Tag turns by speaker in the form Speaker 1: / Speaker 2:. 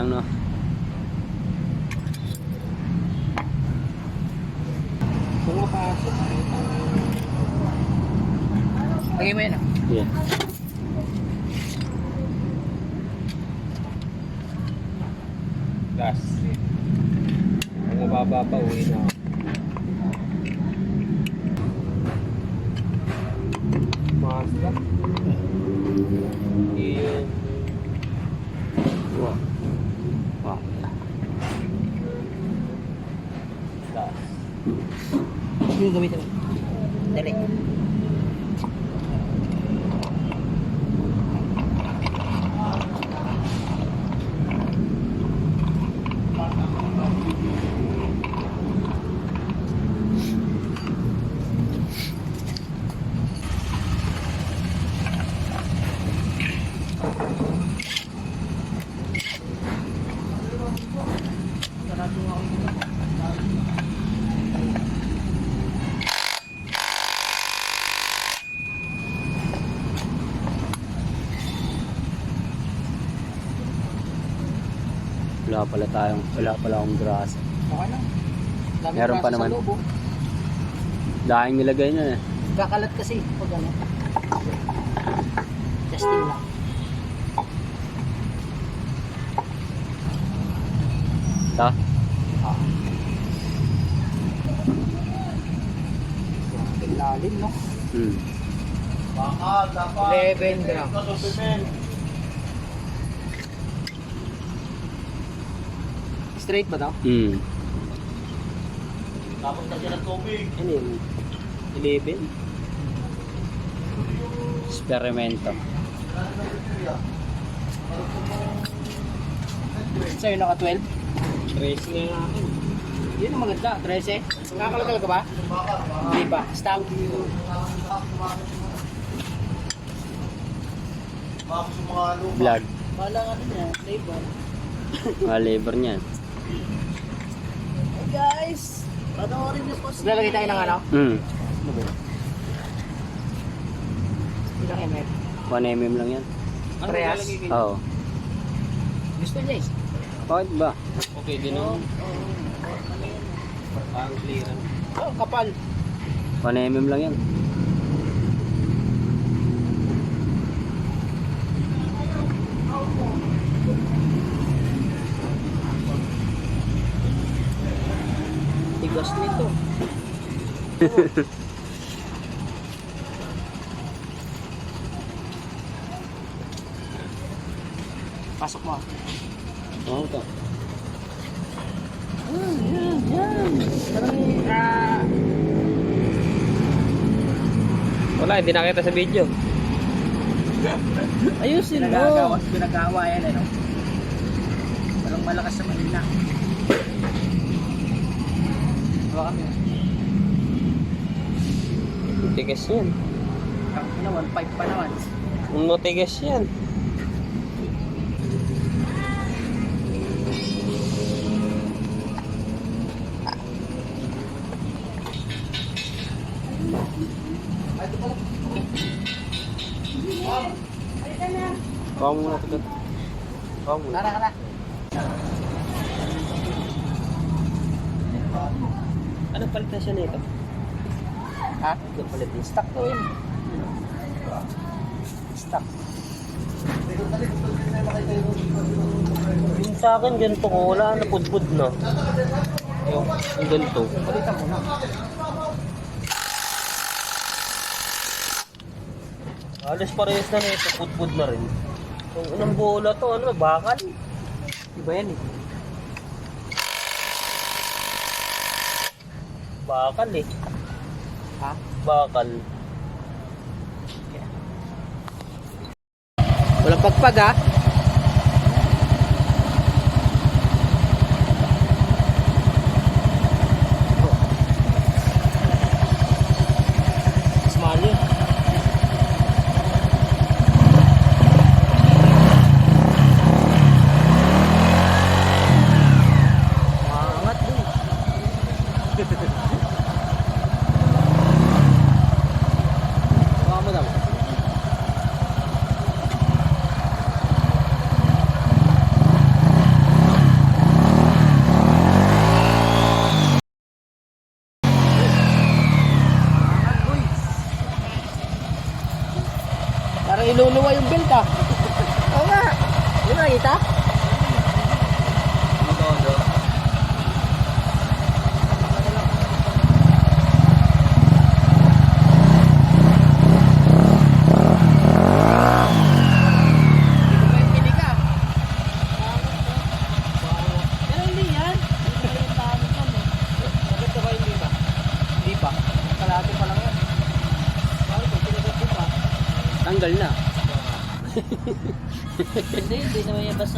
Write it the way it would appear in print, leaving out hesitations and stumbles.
Speaker 1: lang, no?
Speaker 2: Pumapasok. Lagay mo yan, ah.
Speaker 1: Yeah.
Speaker 2: Gas. Ang mababa pa, uwi na. Mazda. Iyon.
Speaker 1: Wow. Wow.
Speaker 2: Gas.
Speaker 3: Yung gamitin mo. Dali.
Speaker 1: Wala pala akong grasa.
Speaker 3: Okay lang. Dami
Speaker 1: Meron pa
Speaker 3: braso
Speaker 1: naman.
Speaker 3: Sa loob, oh.
Speaker 1: Daing nilagay na eh.
Speaker 3: Kakalat kasi pag ano. Testing lang.
Speaker 1: Ta?
Speaker 3: Lalim, no?
Speaker 1: Hmm.
Speaker 3: 11 grams. Straight ba daw?
Speaker 1: Hmm.
Speaker 2: Tapos kasi ng tubig.
Speaker 3: Ano yun? 11?
Speaker 1: Experimento.
Speaker 3: Sa'yo naka 12?
Speaker 2: 13 nga akin.
Speaker 3: Yun ang maganda, 13. Nakakalagal ka ba? Hindi pa. Stop.
Speaker 1: Vlog.
Speaker 3: Wala nga niya, flavor.
Speaker 1: Mga labor niyan.
Speaker 3: Hey guys! Panoorin niyo po si... Lalagay tayo ng ano?
Speaker 1: Hmm.
Speaker 3: Ilang ml?
Speaker 1: 1 mm lang yan.
Speaker 3: Parehas?
Speaker 1: Oo.
Speaker 3: Gusto niya eh.
Speaker 1: Bakit ba?
Speaker 2: Okay din
Speaker 3: Oo.
Speaker 2: naman. Parang clearance.
Speaker 3: Oh, kapal.
Speaker 1: 1 mm lang yan.
Speaker 3: Tigas nito. Pasok mo.
Speaker 1: Oo to.
Speaker 2: Wala, hindi nakita sa video.
Speaker 3: Ayusin mo. Pinagawa yan, ano? Walang malakas sa Manila. Hawa kami.
Speaker 2: Tigas yan.
Speaker 3: Ano, 1.5 pa naman.
Speaker 2: Matigas yan.
Speaker 1: Kamu muna ito. Kamu muna.
Speaker 3: Tara.
Speaker 2: Ano palit na siya nito?
Speaker 3: Ha?
Speaker 2: Ano palit na?
Speaker 3: Stock to yun. Stock.
Speaker 2: Yung sa akin, ganito ko. Wala na pudpud na. Yung ganito.
Speaker 3: Palitan mo na.
Speaker 2: Alas parehas na nito. Pudpud na rin. Kung unang bola to, ano, bakal.
Speaker 3: Iba yan eh.
Speaker 2: Bakal eh.
Speaker 3: Ha?
Speaker 2: Bakal.
Speaker 3: Walang pagpag ha? Small yun. Maangat din.